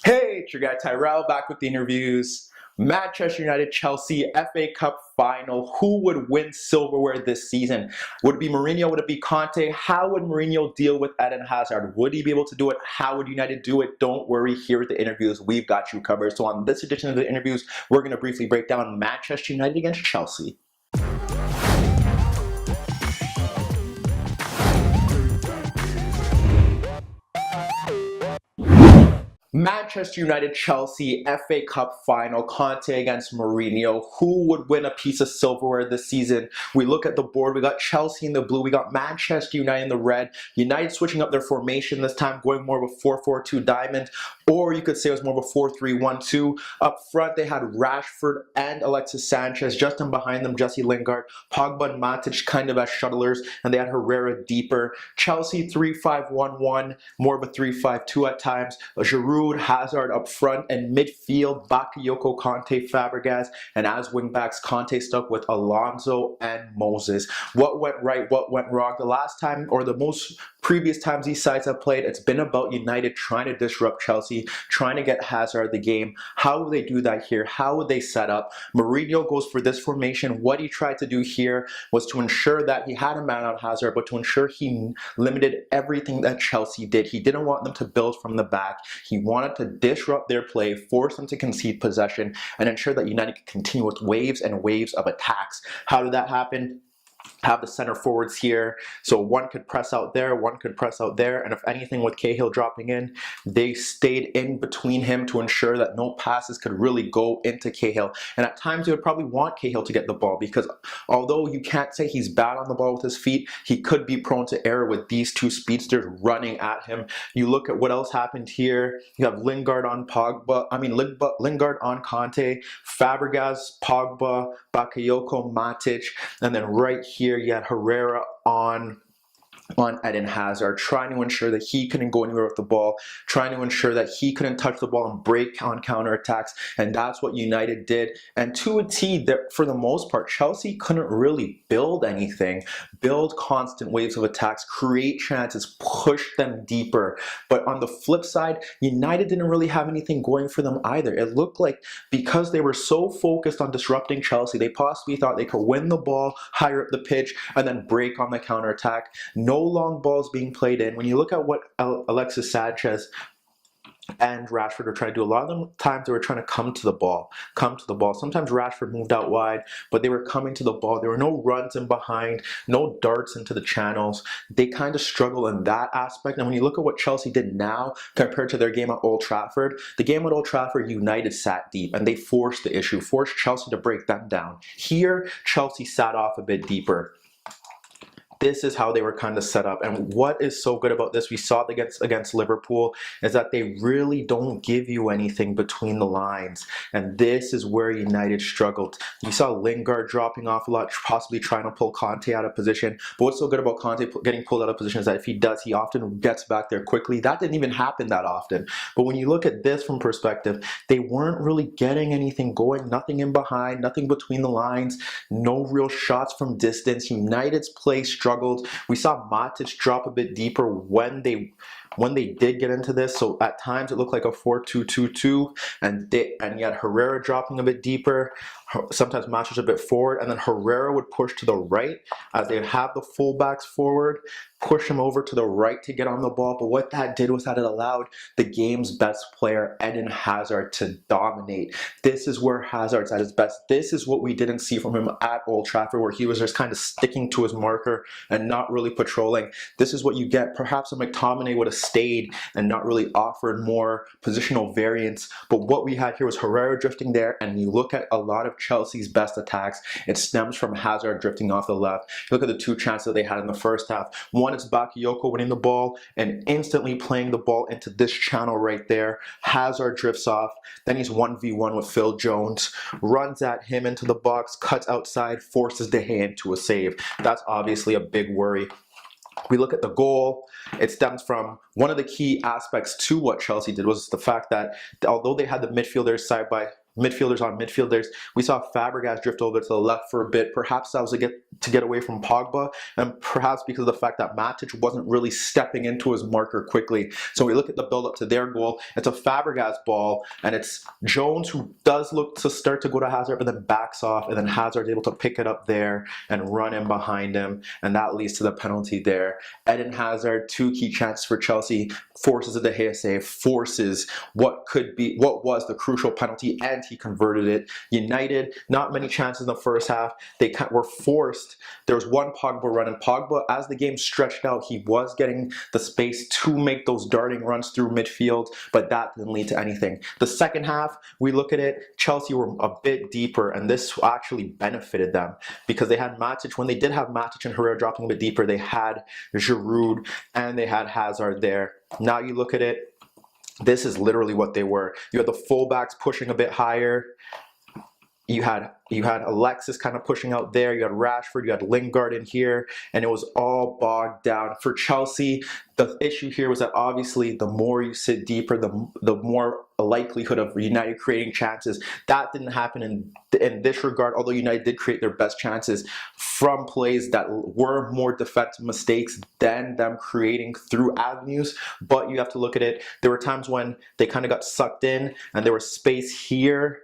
Hey, it's your guy Tyrrell back with the interviews. Manchester United Chelsea FA Cup final. Who would win silverware this season? Would it be Mourinho? Would it be Conte? How would Mourinho deal with Eden Hazard? Would he be able to do it? How would United do it? Don't worry, here at the interviews, we've got you covered. So on this edition of the interviews, we're going to briefly break down Manchester United against Chelsea. Manchester United Chelsea FA Cup final, Conte against Mourinho. Who would win a piece of silverware this season? We look at the board. We got Chelsea in the blue. We got Manchester United in the red. United switching up their formation this time, going more of a 4-4-2 diamond, or you could say it was more of a 4-3-1-2. Up front, they had Rashford and Alexis Sanchez. Just in behind them, Jesse Lingard, Pogba and Matic kind of as shuttlers, and they had Herrera deeper. Chelsea 3-5-1-1, more of a 3-5-2 at times. Giroud, Hazard up front, and midfield, Bakayoko, Conte, Fabregas, and as wingbacks, Conte stuck with Alonso and Moses. What went right? What went wrong? The last time, or the most previous times these sides have played, it's been about United trying to disrupt Chelsea, trying to get Hazard the game. How would they do that here? How would they set up? Mourinho goes for this formation. What he tried to do here was to ensure that he had a man on Hazard, but to ensure he limited everything that Chelsea did. He didn't want them to build from the back. He wanted to disrupt their play, force them to concede possession, and ensure that United could continue with waves and waves of attacks. How did that happen? Have the center forwards here, so one could press out there, one could press out there, and if anything, with Cahill dropping in, they stayed in between him to ensure that no passes could really go into Cahill. And at times, you would probably want Cahill to get the ball, because although you can't say he's bad on the ball with his feet, he could be prone to error with these two speedsters running at him. You look at what else happened here. You have Lingard on Lingard on Conte, Fabregas, Pogba, Bakayoko, Matic, and then right here you had Herrera on Eden Hazard, trying to ensure that he couldn't go anywhere with the ball, trying to ensure that he couldn't touch the ball and break on counterattacks, and that's what United did. And to a T, that for the most part, Chelsea couldn't really build anything, build constant waves of attacks, create chances, push them deeper. But on the flip side, United didn't really have anything going for them either. It looked like because they were so focused on disrupting Chelsea, they possibly thought they could win the ball higher up the pitch and then break on the counterattack. No long balls being played in. When you look at what Alexis Sanchez and Rashford were trying to do, a lot of them times they were trying to come to the ball. Sometimes Rashford moved out wide, but they were coming to the ball. There were no runs in behind, no darts into the channels. They kind of struggle in that aspect. And when you look at what Chelsea did now compared to their game at Old Trafford, the game at Old Trafford, United sat deep and they forced the issue, forced Chelsea to break them down. Here, Chelsea sat off a bit deeper. This is how they were kind of set up. And what is so good about this, we saw it against Liverpool, is that they really don't give you anything between the lines. And this is where United struggled. You saw Lingard dropping off a lot, possibly trying to pull Conte out of position. But what's so good about Conte getting pulled out of position is that if he does, he often gets back there quickly. That didn't even happen that often. But when you look at this from perspective, they weren't really getting anything going, nothing in behind, nothing between the lines, no real shots from distance. United's play struggled. We saw Matic drop a bit deeper when they did get into this. So at times it looked like a 4-2-2-2, and you had Herrera dropping a bit deeper. Sometimes Matic a bit forward, and then Herrera would push to the right as they'd have the fullbacks forward, push him over to the right to get on the ball. But what that did was that it allowed the game's best player, Eden Hazard, to dominate. This is where Hazard's at his best. This is what we didn't see from him at Old Trafford, where he was just kind of sticking to his marker and not really patrolling. This is what you get. Perhaps a McTominay would have stayed and not really offered more positional variance. But what we had here was Herrera drifting there, and you look at a lot of Chelsea's best attacks, it stems from Hazard drifting off the left. You look at the two chances that they had in the first half. One is Bakayoko winning the ball and instantly playing the ball into this channel right there. Hazard drifts off, then he's 1v1 with Phil Jones, runs at him into the box, cuts outside, forces De Gea into a save. That's obviously a big worry. We look at the goal, it stems from one of the key aspects to what Chelsea did was the fact that although they had the midfielders side by midfielders on midfielders. We saw Fabregas drift over to the left for a bit. Perhaps that was to get away from Pogba, and perhaps because of the fact that Matic wasn't really stepping into his marker quickly. So we look at the build up to their goal. It's a Fabregas ball, and it's Jones who does look to start to go to Hazard, but then backs off, and then Hazard's able to pick it up there and run in behind him, and that leads to the penalty there. Eden Hazard, 2 key chances for Chelsea, forces a De Gea save, forces what was the crucial penalty, and he converted it. United, not many chances in the first half. They were forced. There was one Pogba run, and Pogba, as the game stretched out, he was getting the space to make those darting runs through midfield, but that didn't lead to anything. The second half, we look at it, Chelsea were a bit deeper, and this actually benefited them because they had Matic. When they did have Matic and Herrera dropping a bit deeper, they had Giroud and they had Hazard there. Now you look at it, this is literally what they were. You had the fullbacks pushing a bit higher. You had Alexis kind of pushing out there. You had Rashford, you had Lingard in here, and it was all bogged down. For Chelsea, the issue here was that obviously the more you sit deeper, the more likelihood of United creating chances. That didn't happen in this regard, although United did create their best chances from plays that were more defensive mistakes than them creating through avenues. But you have to look at it. There were times when they kind of got sucked in and there was space here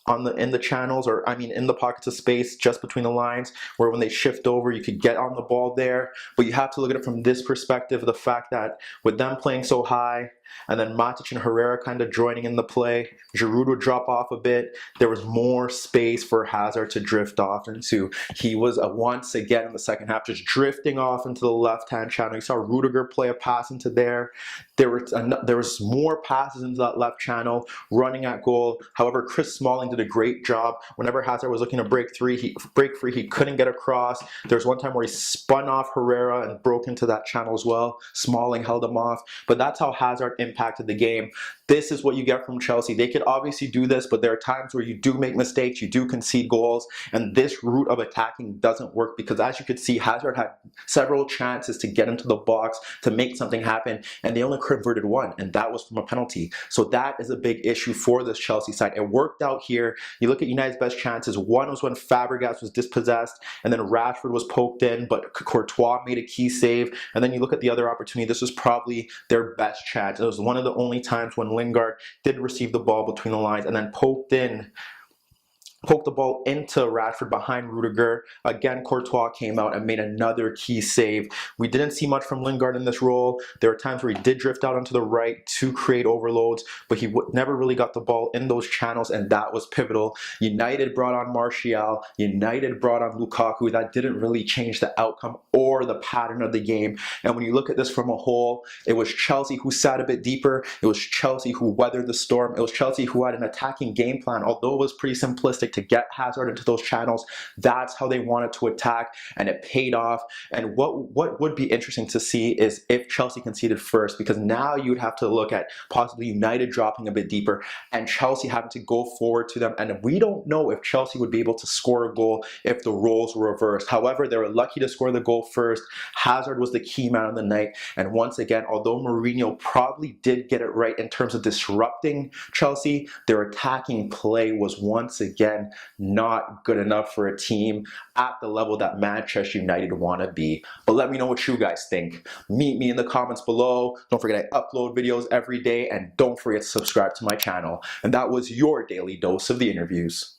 in the channels, or I mean in the pockets of space just between the lines, where when they shift over you could get on the ball there. But you have to look at it from this perspective, the fact that with them playing so high and then Matic and Herrera kind of joining in the play, Giroud would drop off a bit. There was more space for Hazard to drift off into. He was once again in the second half just drifting off into the left-hand channel. You saw Rudiger play a pass into there. There was more passes into that left channel, running at goal. However, Chris Smalling did a great job. Whenever Hazard was looking to break free, he couldn't get across. There was one time where he spun off Herrera and broke into that channel as well. Smalling held him off. But that's how Hazard impacted the game. This is what you get from Chelsea. They could obviously do this, but there are times where you do make mistakes, you do concede goals, and this route of attacking doesn't work because, as you could see, Hazard had several chances to get into the box to make something happen, and they only converted one, and that was from a penalty. So that is a big issue for this Chelsea side. It worked out here. You look at United's best chances. One was when Fabregas was dispossessed, and then Rashford was poked in, but Courtois made a key save. And then you look at the other opportunity. This was probably their best chance. It was one of the only times when Lingard did receive the ball between the lines and then poked the ball into Rashford behind Rudiger. Again, Courtois came out and made another key save. We didn't see much from Lingard in this role. There were times where he did drift out onto the right to create overloads, but he never really got the ball in those channels, and that was pivotal. United brought on Martial. United brought on Lukaku. That didn't really change the outcome or the pattern of the game. And when you look at this from a whole, it was Chelsea who sat a bit deeper. It was Chelsea who weathered the storm. It was Chelsea who had an attacking game plan, although it was pretty simplistic to get Hazard into those channels. That's how they wanted to attack, and it paid off. And what would be interesting to see is if Chelsea conceded first, because now you'd have to look at possibly United dropping a bit deeper and Chelsea having to go forward to them. And we don't know if Chelsea would be able to score a goal if the roles were reversed. However, they were lucky to score the goal first. Hazard was the key man of the night. And once again, although Mourinho probably did get it right in terms of disrupting Chelsea, their attacking play was once again not good enough for a team at the level that Manchester United want to be. But let me know what you guys think. Meet me in the comments below. Don't forget I upload videos every day, and don't forget to subscribe to my channel. And that was your daily dose of the interviews.